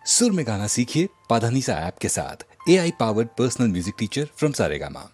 सुर में गाना सीखिए पाधानीसा ऐप के साथ। AI powered personal music teacher from Saregama.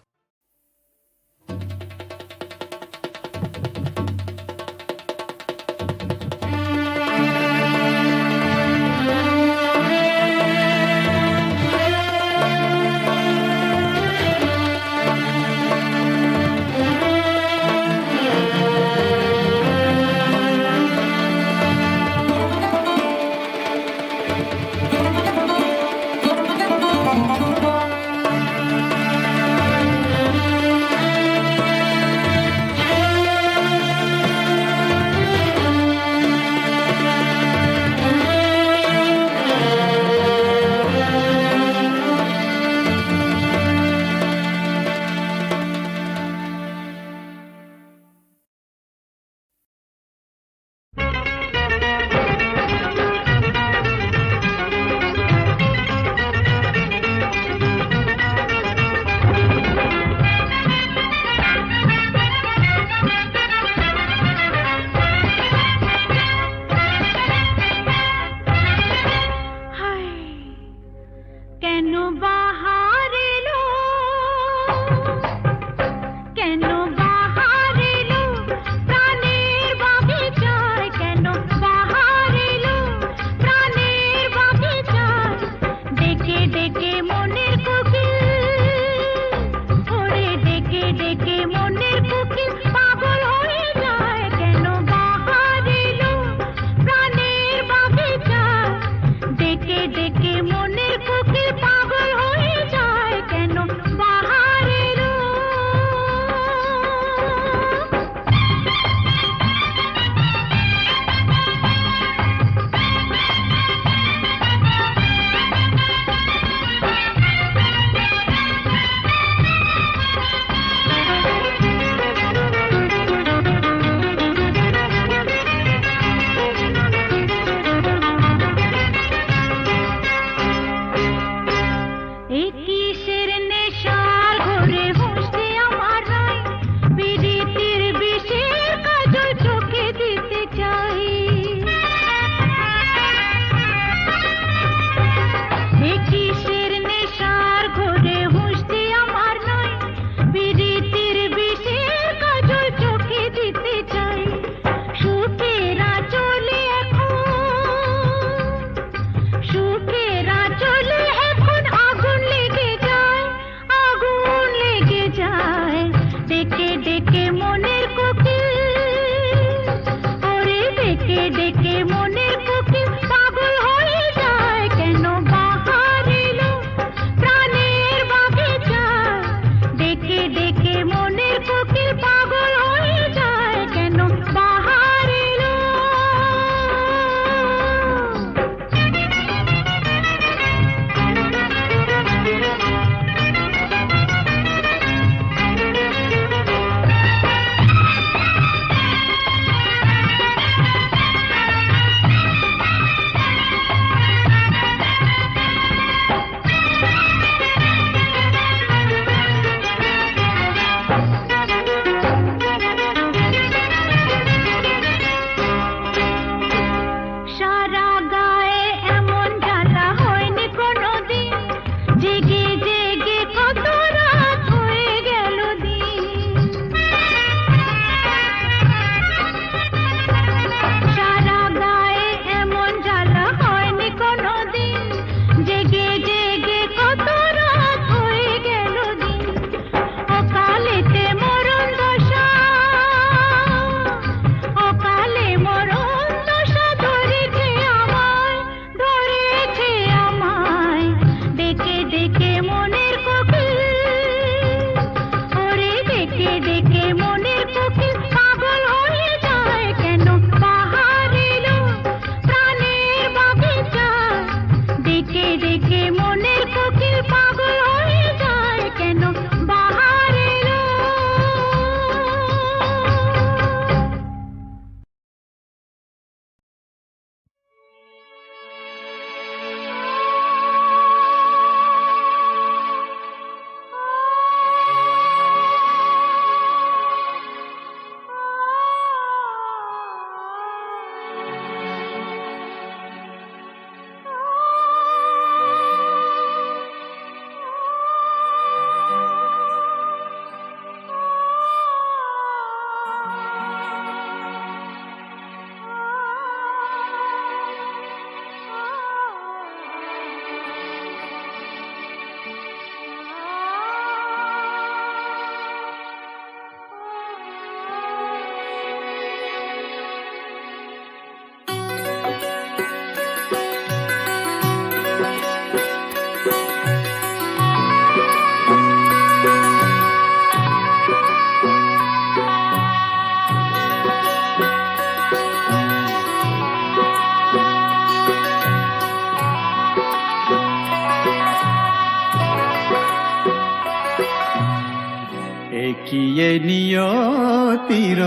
একিয়ে নিয়তির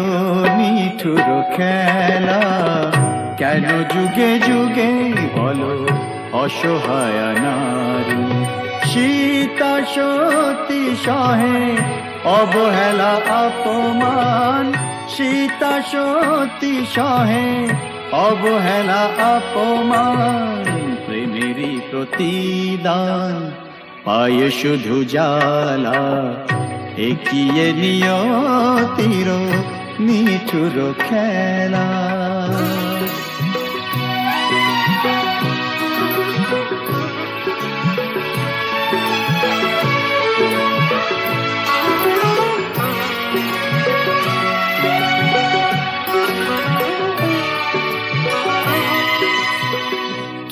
নিঠুর খেলা, কেন যুগে যুগে বলো অসহায় নারী। সীতা সতী সহে অবহেলা অপমান, সীতা সতী সহে অবহেলা অপমান। প্রেমেরই প্রতিদান পায় শুধু জ্বালা, একিয়ে নিয়তির নিঠুর খেলা।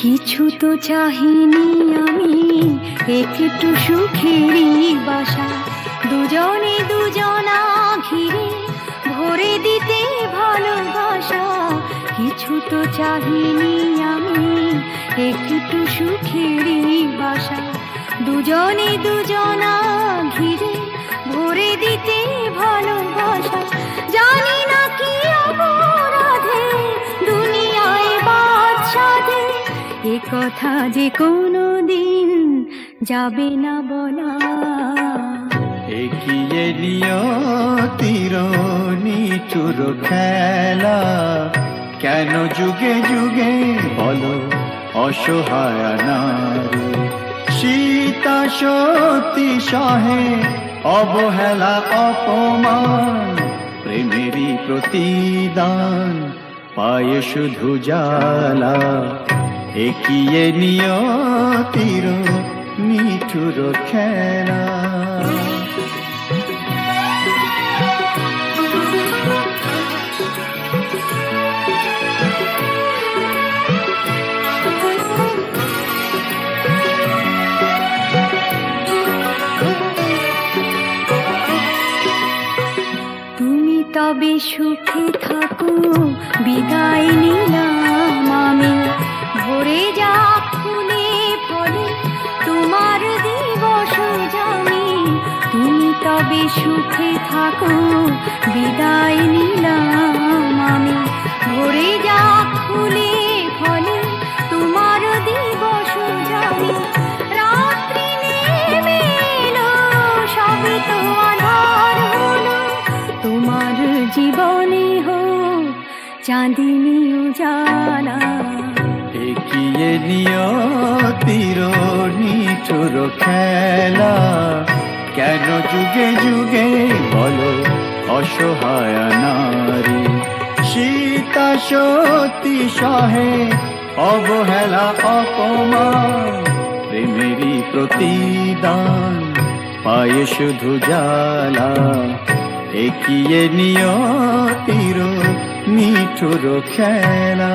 কিছু তো চাহিনি আমি, একটু সুখেরই বাসা, দুজনে দুজনা ঘিরে ভরে দিতে ভালোবাসা। কিছু তো চাহিনি আমি, একটু সুখেরই বাসা, দুজনে দুজনা ঘিরে ভরে দিতে ভালোবাসা। জানি না কি অপরাধে দুনিয়ায় বাদ সাধে, এ কথা যে কোনো দিন যাবে না বলা। একিয়ে নিয়তির নিঠুর খেলা, কেন যুগে যুগে বলো অসহায় নারী। সীতা সতী সহে অবহেলা অপমান, প্রেমেরই প্রতিদান পায় শুধু জ্বালা। একিয়ে নিয়তির নিঠুর খেলা। তুমি তবে সুখে থাকো, বিদায় নিলাম আমি। ভরে যাক ফুলে ফলে তোমার দিবস জানি। তুমি তবে সুখে থাকো, বিদায় নিলাম আমি। ভরে যাক ফুলে ফলে তোমার দিবস জানি। রাত্রি নেমে এলো, সবে তো আধার হলো, তোমার জীবনে হোক চাঁদিনী উজালা। একিয়ে নিয়তির নিঠুর খেলা, কেন যুগে যুগে বলো অসহায় নারী। সীতা সতী সহে অবহেলা অপমান, প্রেমেরই প্রতিদান পায় শুধু জ্বালা। একিয়ে নিয়তির নিঠুর খেলা।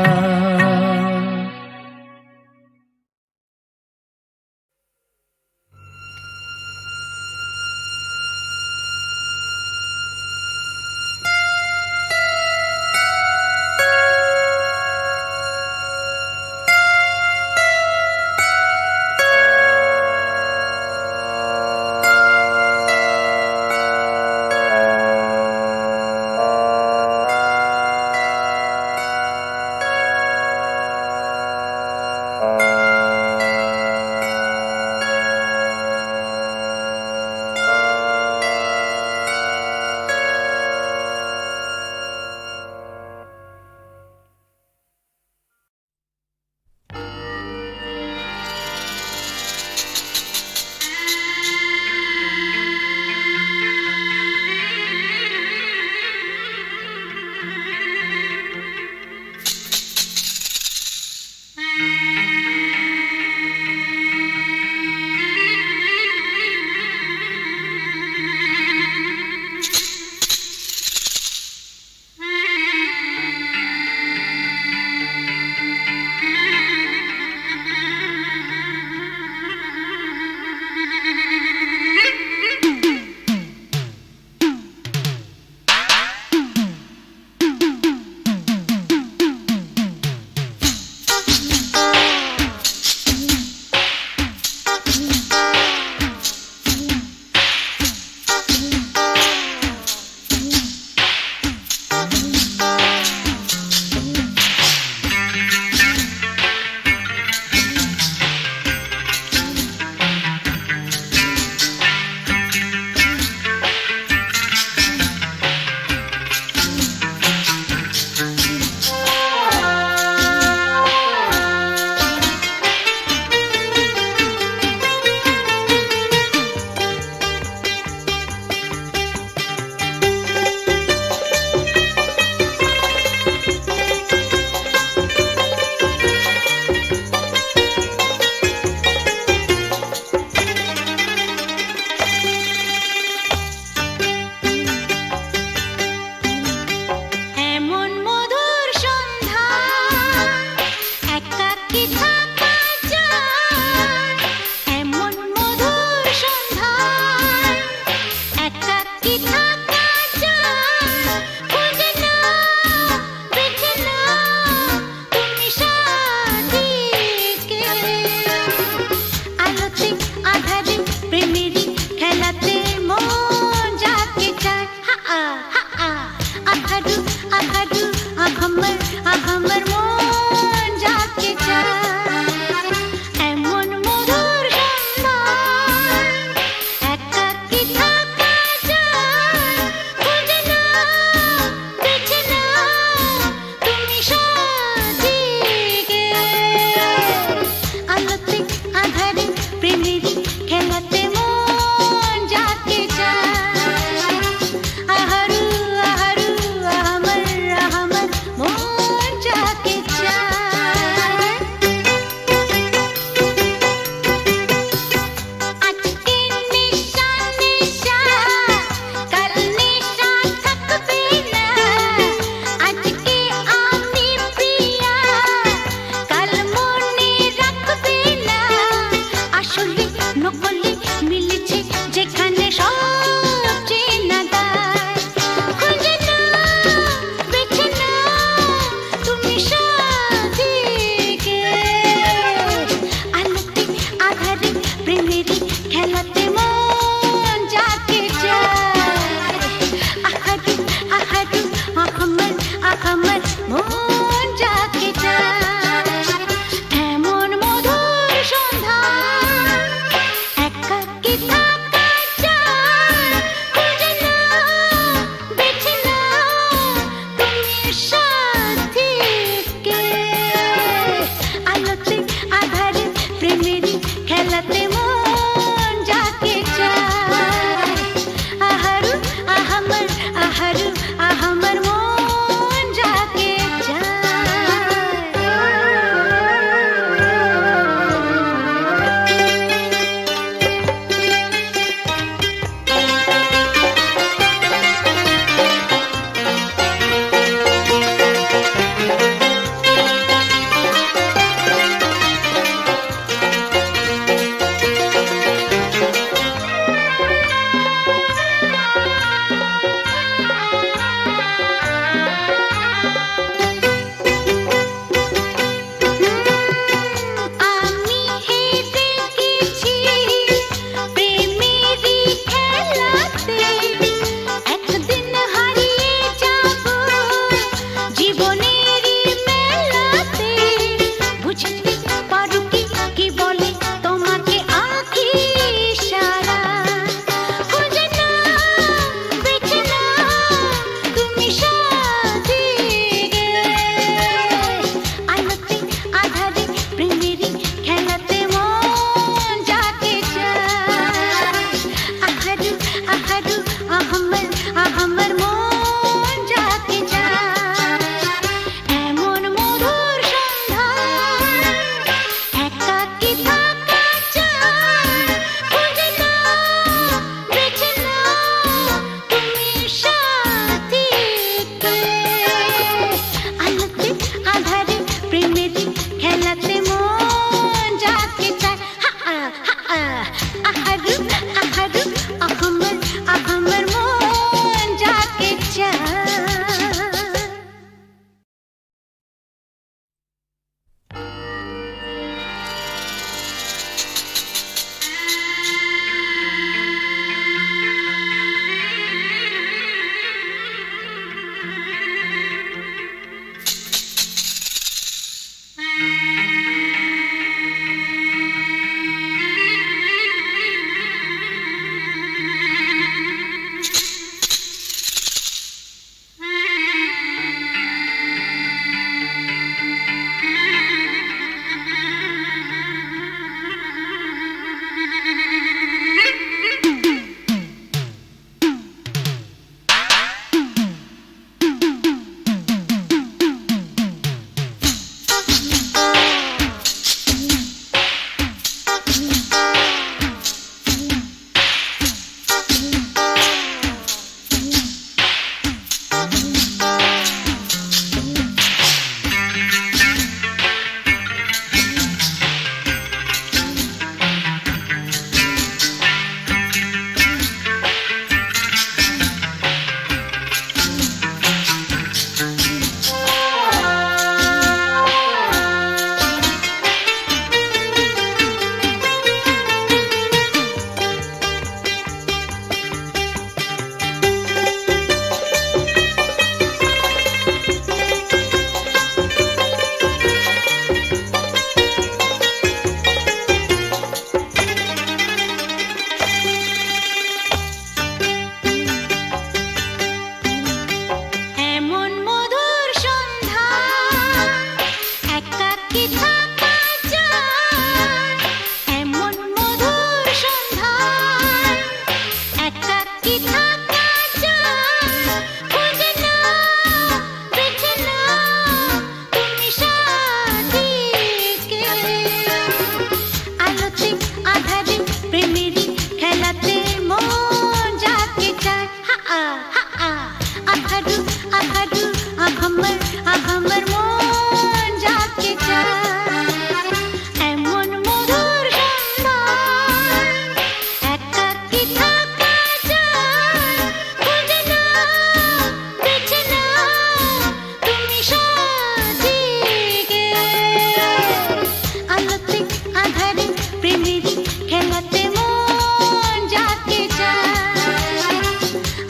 আধারে প্রেমেরই খেলাতে মন যাকে চায়।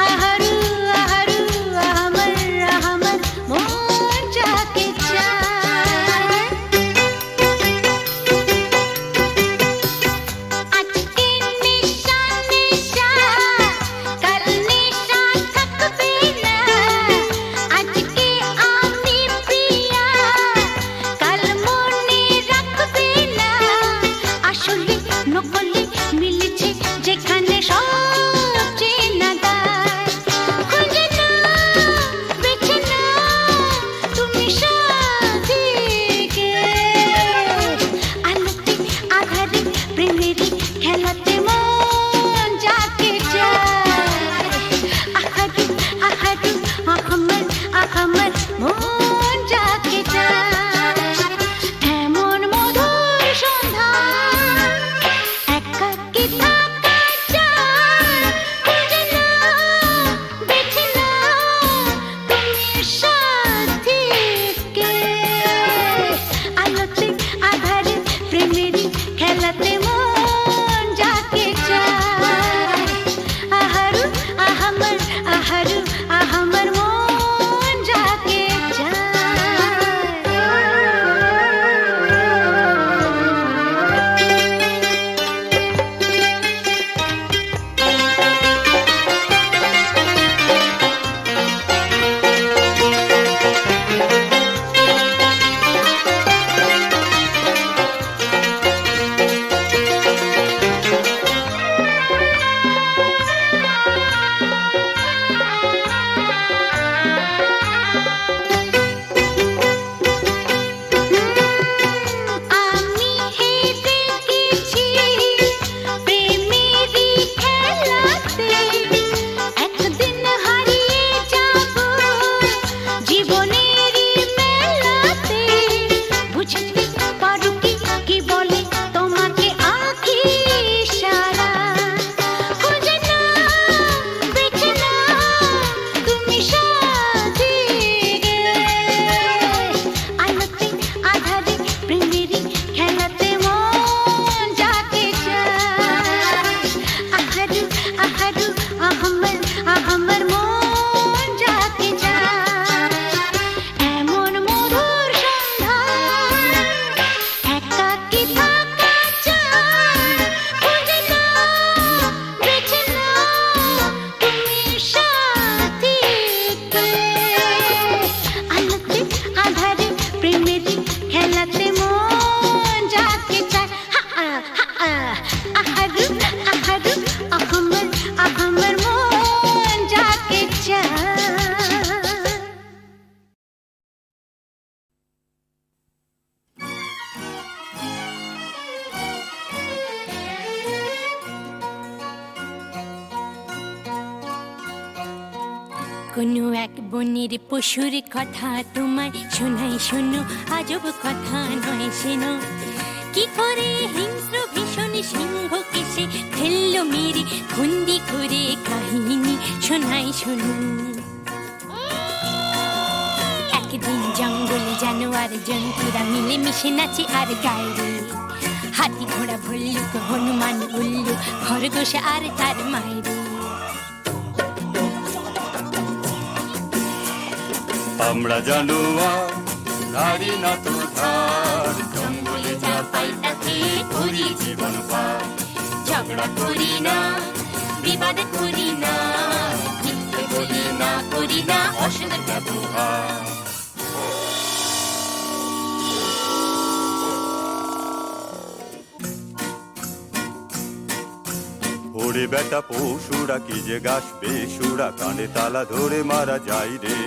আহারু আহারু আহমর আহমর মন যাকে চায়। আজকে নিশা নিশা কাল নিশা থাকবে না। আজকে আমি প্রিয়া কাল মনে রাখবে না। আসলে নকলে মিলেছে যেখানে সব চেনা দায়। খুঁজে নাও, বেছে নাও তুমি সাথীকে। আলোতে আধারে প্রেমেরই খেলাতে মন যাকে চায়। আহারু আহারু আহমর আহমর মন যাকে চায়। এমন মধুর সন্ধ্যা একাকী থাকা যায়। খুঁজে নাও, বেছে নাও তুমি সাথীকে। আলোতে আধারে প্রেমেরই খেলাতে মন যাকে চায়। আহারু আহমর আহারু আহমর মন যাকে চায়। আমি হেরে গেছি প্রেমেরই খেলাতে। একদিন হারিয়ে যাব জীবনেরই মেলাতে। বুঝতে পারো কি কি বলে তোমাকে আঁখি ইশারা। খুঁজে নাও, বেছে নাও তুমি সাথীকে। আলোতে আধারে প্রেমেরই খেলাতে মন যাকে চায়। আহারু আহারু আহমর আহমর মন যাকে চায়। এমন মধুর সন্ধ্যা একাকী থাকা যায়। খুঁজে নাও, বেছে নাও তুমি সাথীকে। আলোতে আধারে প্রেমেরই খেলাতে মন যাকে চায়। আহারু আহারু আহমর আহমর মন যাকে চায়। কোনো এক বনের পশুর কথা তোমায় শোনাই শোনো, আজব কথা নয় শোনো। কি করে হিংস্র ভীষণ সিংহকে সে ফেললো মেরে, বন্দি করে কাহিনী শোনাই শোনো। একদিন জঙ্গলে জানোয়ার জন্তুরা মিলে মিশে নাচে আর গায় রে। হাতি ঘোড়া ভল্লুক হনুমান উল্লু খরগোশ আর তার মায়েরে। আমরা জানোয়ার ধারি না তো ধার। জঙ্গলে যা পাই তাতে করি জীবন পার। ঝগড়া করি না, বিবাদ করি না, মিথ্যে বলি না, করি না অসৎ ব্যবহার। ওরে বেটা পশুরা কি যে গাছ বেসুরা, কানে তালা ধরে মারা যায় রে।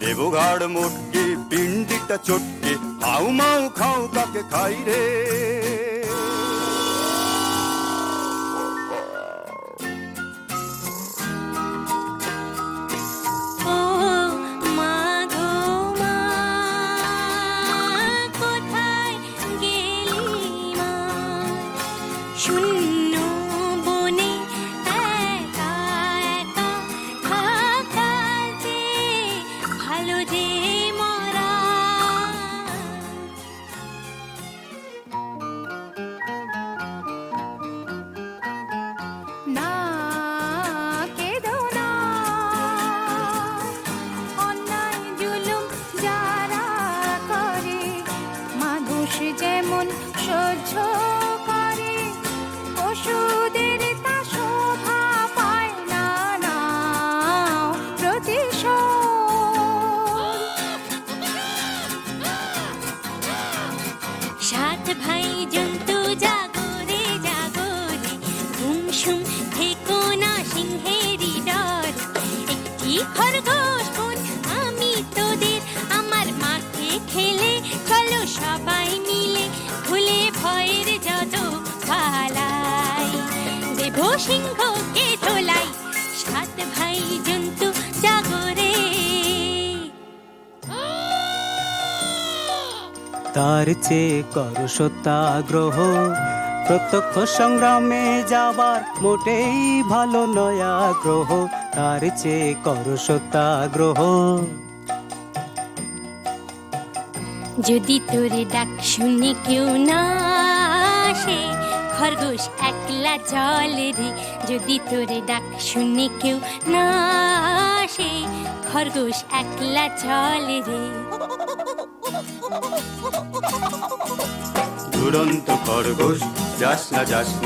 দেবঘাড় মোটকে পিণ্ডিটা চটকে হাউ মাউ খাও কাকে খাই রে। ও মা গো মা, কোথায় গেলি মা? শূন্য বনে একা একা থাকা যে ভালো যে মরা। সিংহকে দোলাই, সাত ভাই জন্তু জাগরে। তার চেয়ে করো সত্যাগ্রহ, প্রত্যক্ষ সংগ্রামে যাবার মোটেই ভালো নয় আগ্রহ। তার চেয়ে করো সত্যাগ্রহ। যদি তোরে ডাক শুনে কেউ না আসে, খরগোশ একলা চলে রে। যদি তোরে ডাক শুনে কেউ না আসে, খরগোশ একলা চলে রে। দুরন্ত খরগোশ যাস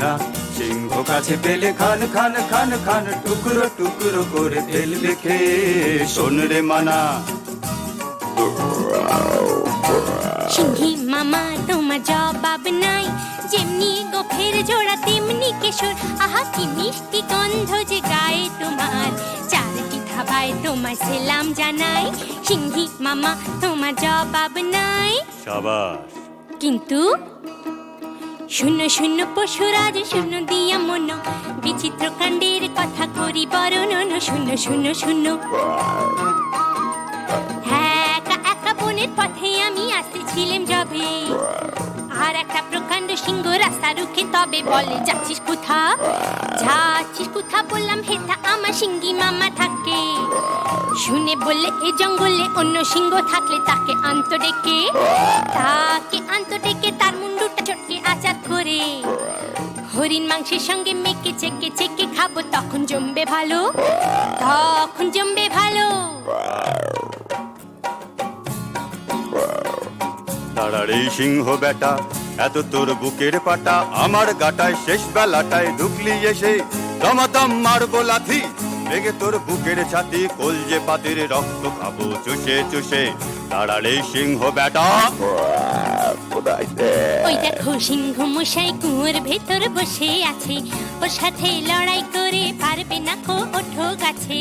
না, সিংহ কাছে পেলে খান খান খান খান, টুকরো টুকরো করে ফেলবে খেয়ে, শোন রে মানা। সিংহী মামা তোমার জবাব নাই, যেমনি গোফের জোড়া তেমনি কেশর। আহা কি মিষ্টি গন্ধ যে গায়ে তোমার, চারটি থাবায় তোমার সেলাম জানাই। সিংহী মামা তোমার জবাব নাই। সাবাস। কিন্তু শূন্য শূন্য পশুরাজ শূন্য দিয়া মন, বিচিত্র কাণ্ডের কথা করি বর্ণন। শূন্য শূন্য শূন্য। হ্যাঁ, একা একা বনের পথে আমি আসতেছিলাম যবে, আর একটা প্রকাণ্ড সিংহ রাস্তা রুখে তবে বলে, যাচ্ছিস কোথা? যাচ্ছিস কোথা বললাম, হেথা আমার সিংহী মামা থাকে। শুনে বললে এ জঙ্গলে অন্য সিংহ থাকলে তাকে আন্ত ডেকে, তাকে আন্ত ডেকে তার মুন্ডুটা চটকে আচার করে, হরিণ মাংসের সঙ্গে মেখে চেকে চেকে খাবো, তখন জমবে ভালো, তখন জমবে ভালো। তারারে সিংহ বেটা, এত তোর বুকের পাটা, আমার গাটায় শেষ বেলাটায় ঢুকলি এসে, দমাদম মারবো লাথি, ভেঙে তোর বুকের ছাতি, কলজে পাতির রক্ত খাবো চুষে চুষে। তারারে সিংহ বেটা। ওই দেখো সিংহ মশাই কুয়োর ভেতর বসে আছে, ওর সাথে লড়াই করে পারবে না কো, ওঠো গাছে।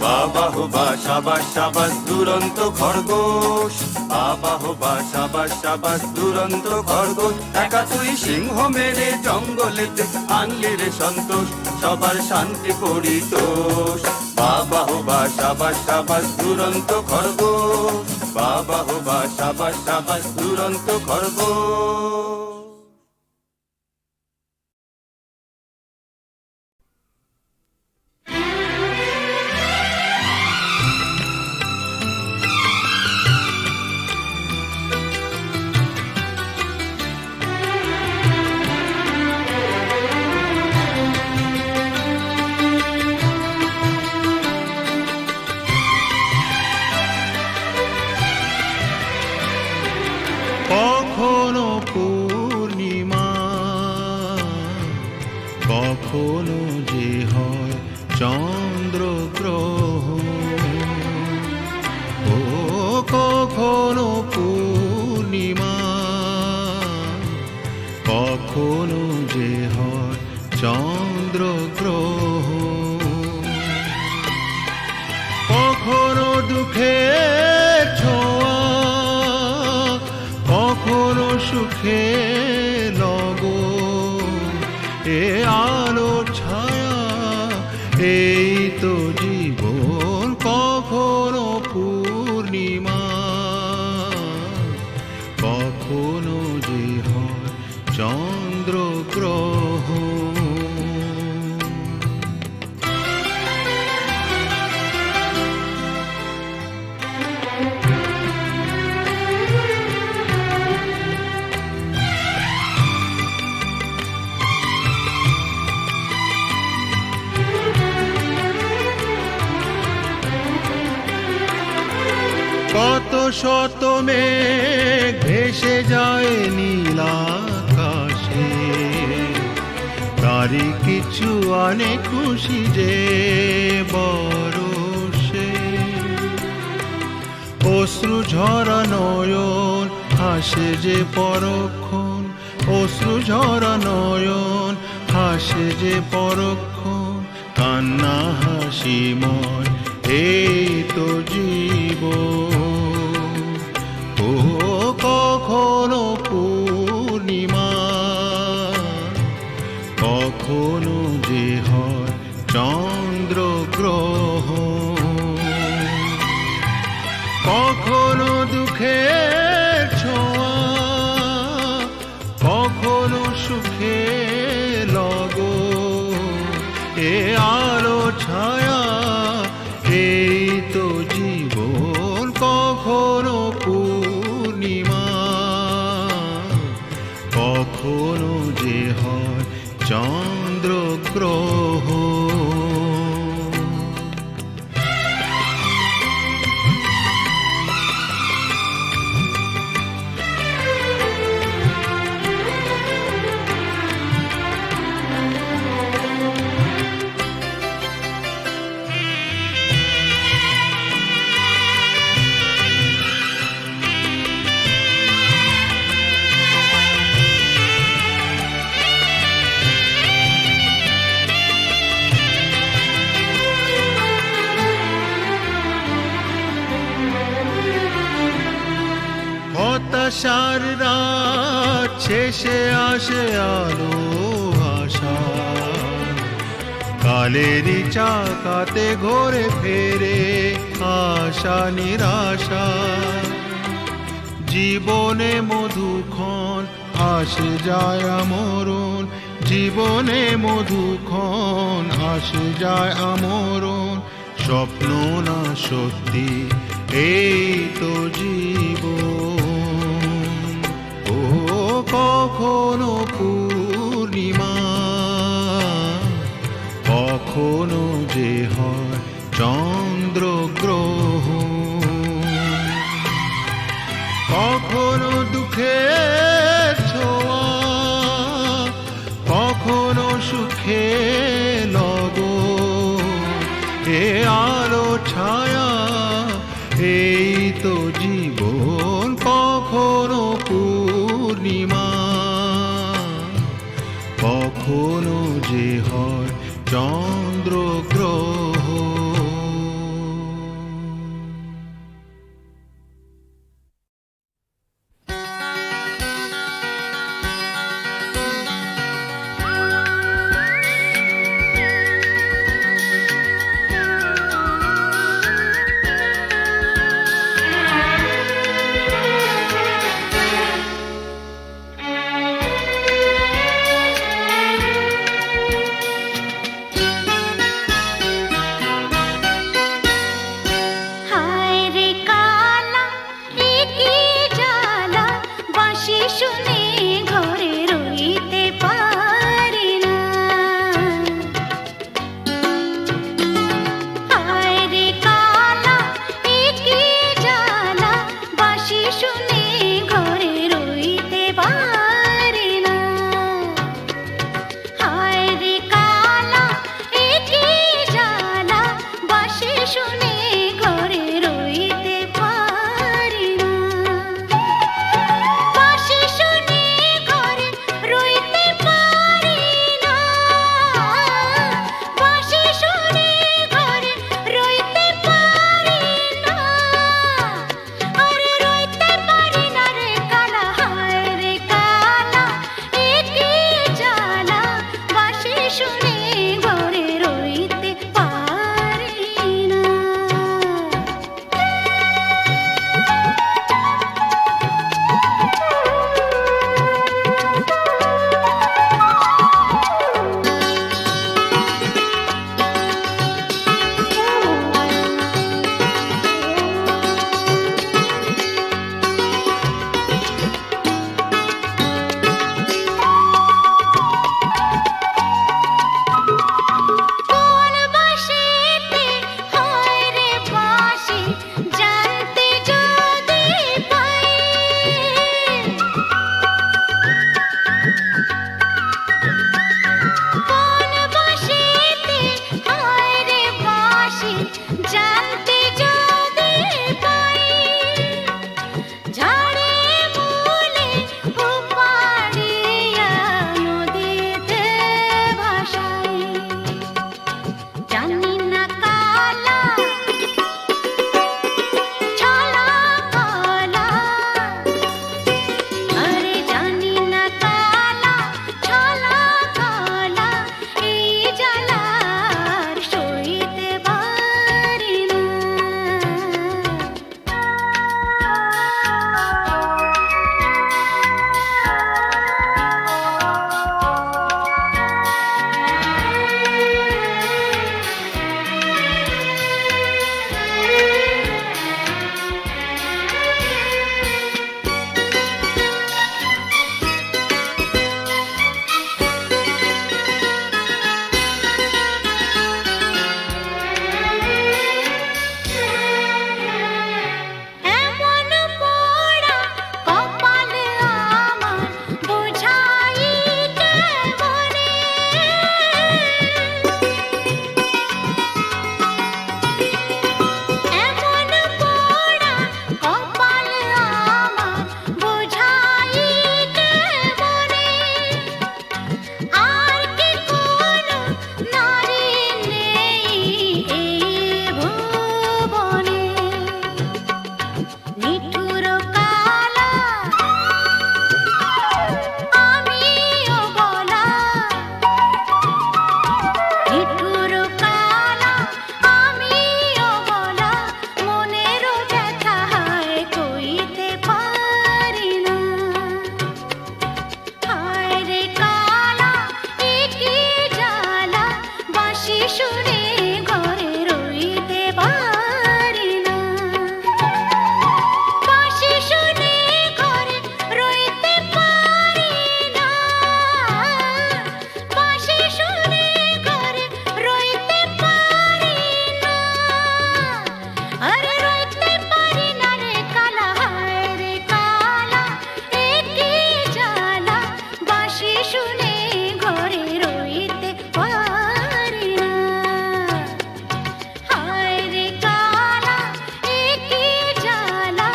বাবা হো বা সাবাস সাবাস দুরন্ত খরগোশ, বাবা হো বা সাবাস সাবাস দুরন্ত খরগোশ। একা তুই সিংহ মেরে জঙ্গলেতে আনলি রে সন্তোষ, সবার শান্তি পরিতোষ। বাবা হো বা সাবাস সাবাস দুরন্ত খরগোশ, বাবা হো বা সাবাস সাবাস দুরন্ত খরগোশ। কখনো পূর্ণিমা, কখনো যে হয় চন্দ্রগ্রহণ, ও কখনো পূর্ণিমা, কখনো যে হয় চন্দ্রগ্রহণ, কখনো দুঃখের ছোঁয়া, কখনো সুখে লগন, এ আলো ছায়া এই তো জীবন। কখনো পূর্ণিমা, কখনো যে হয় চন্দ্রগ্রহণ। কত শত মেঘ ভেসে যায় নীল আকাশে, তারই কিছু আনে খুশি যে বরষে। অশ্রু ঝরা নয়ন হাসে যে পরক্ষণ, অশ্রু ঝরা নয়ন হাসে যে পরক্ষণ, কান্না হাসিময় এই তো জীবন। ও কখনো পূর্ণিমা, কখনো যে হয় চন্দ্রগ্রহণ, কখনো দুঃখের ছোঁয়া, কখনো সুখের লগন। এ আলো ছায়া এই তো জীবন। কখনো পূর্ণিমা, কখনো যে হয় চন্দ্রগ্রহণ। হতাশার রাত শেষে আসে আলো আশা, কালেরই চাকাতে ঘোরে ফেরে আশা নিরাশা। জীবনে মধুক্ষণ আসে যায় আমরণ, জীবনে মধুক্ষণ আসে যায় আমরণ। স্বপ্ন না সত্যি এই তো জীবন। ও কখনো পূর্ণিমা, কখনো যে হয় চন্দ্রগ্রহণ, কখনো দুঃখের ছোঁয়া, কখনো সুখের লগন। এ আলো ছায়া এই তো জীবন। কখনো পূর্ণিমা, কখনো যে হয় চন্দ্রগ্রহণ। শুনে ঘরে রইতে পারি না, বাঁশি শুনে ঘরে রইতে পারি না, বাঁশি শুনে ঘরে রইতে পারি না, আরে রইতে পারি না রে কালা, হায় রে কালা, এ কি জ্বালা, বাঁশি শুনে ঘরে রইতে পারি না, হায় রে কালা, এ কি জ্বালা,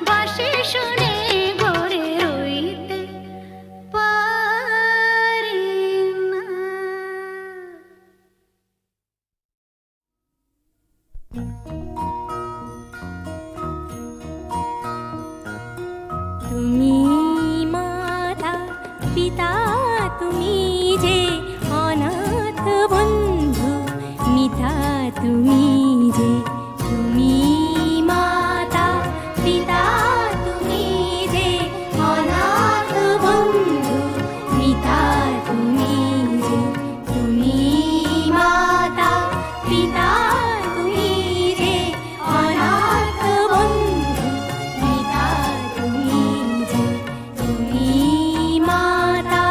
বাঁশি শুনে ঘরে রইতে পারি না। তুমি মাতা পিতা, তুমি যে অনাথ বন্ধু, মিতা তুমি যে, তুমি মাতা পিতা, তুমি যে অনাথ বন্ধু, মিতা তুমি যে, তুমি মাতা পিতা, তুমি যে অনাথ বন্ধু, মিতা তুমি যে, তুমি মাতা।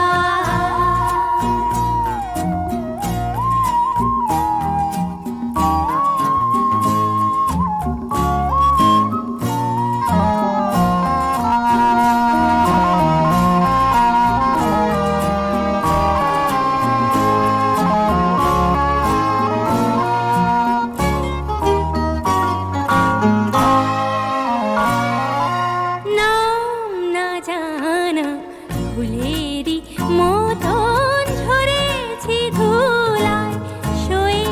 নাম না জানা ফুলেরই মতন ঝরেছি ধুলায়, সয়ে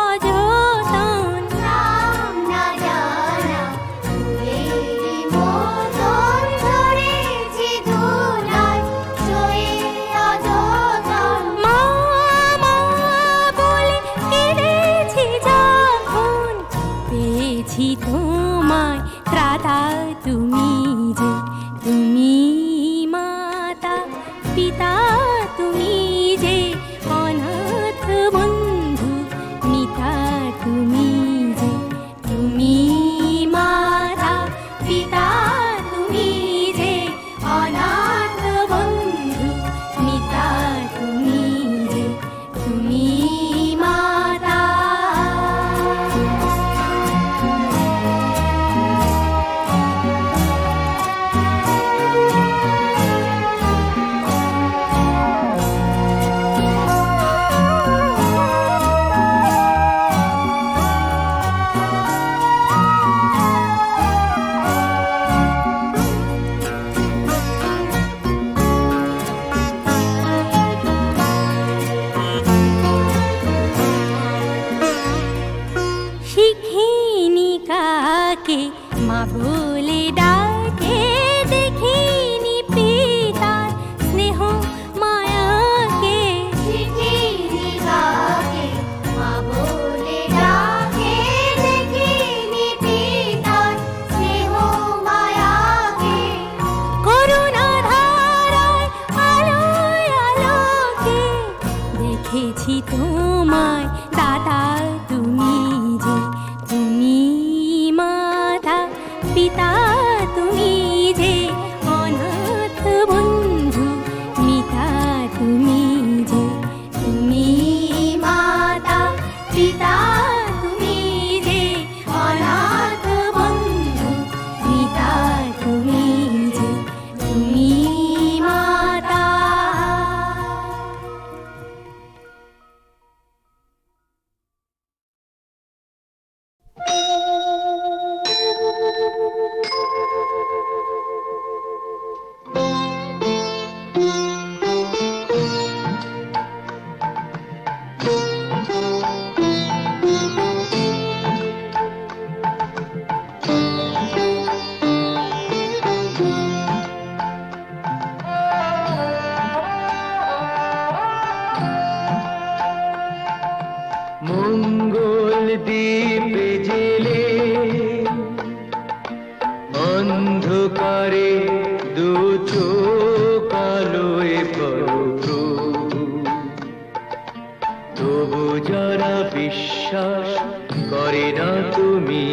অযতন। নাম না জানা ফুলেরই মতন ঝরেছি ধুলায়, সয়ে অযতন। মা মা বলে কেঁদেছি যখন, পেয়েছি তোমায় ত্রাতা তুমি যে, তুমি মাতা পিতা, তুমি যে অনাথ বন্ধু, মিতা তুমি যে, তুমি মাতা পিতা, তুমি যে অনাথ বন্ধু, মিতা তুমি যে, তুমি মাতা। শিখিনি কাকে মা বলে ডাকে, দেখিনি পিতার স্নেহ মায়াকে। শিখিনি কাকে মা বলে ডাকে, দেখিনি পিতার স্নেহ মায়াকে। করুণা ধারায় আলোয় আলোকে দেখেছি তোমায় দাদা তুমি যে, তুমি মাতা পিতা, তুমি যে অনাথ বন্ধু, মিতা তুমি যে, তুমি মাতা পিতা, তুমি যে অনাথ বন্ধু, মিতা তুমি যে, তুমি মাতা। মঙ্গল দ্বীপ জেলে অন্ধকারে দু চোখ আলোয় পড়ো প্রভু, তবু যারা বিশ্ব বিশ্বাস করে না তুমি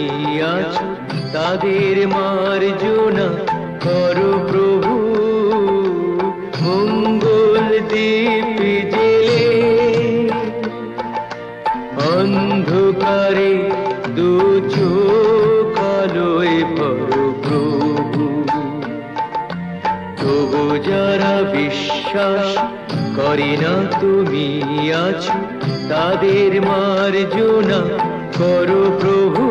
আছো তাদের মার্জনা করো প্রভু মঙ্গল দ্বীপ জেলে অন্ধকারে দু চোখ আলোয় ভরো প্রভু তবু যারা বিশ্বাস করে না তুমি আছো তাদের মার্জনা করো প্রভু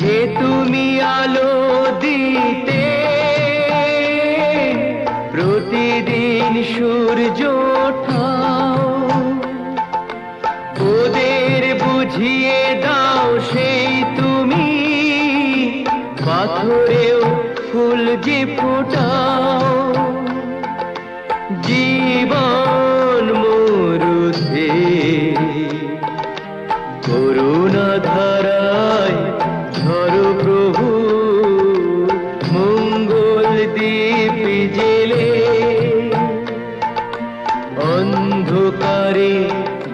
যে তুমি আলো দিতে প্রতিদিন সূর্য ওঠাও ওদের বুঝিয়ে দাও সেই তুমি পাথরেও ফুল যে ফোটাও জীবন মরুতে করুণা ধারায় ধরো প্রভু মঙ্গল দ্বীপ জেলে অন্ধকারে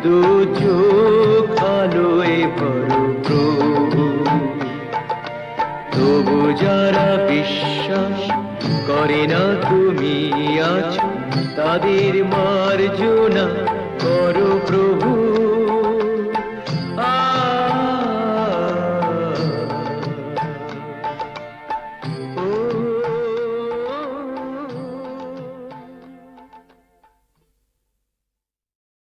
দু চোখ আলোয় ভরো প্রভু তবু যারা বিশ্বাস করে না তুমি আছো তাদের মার্জনা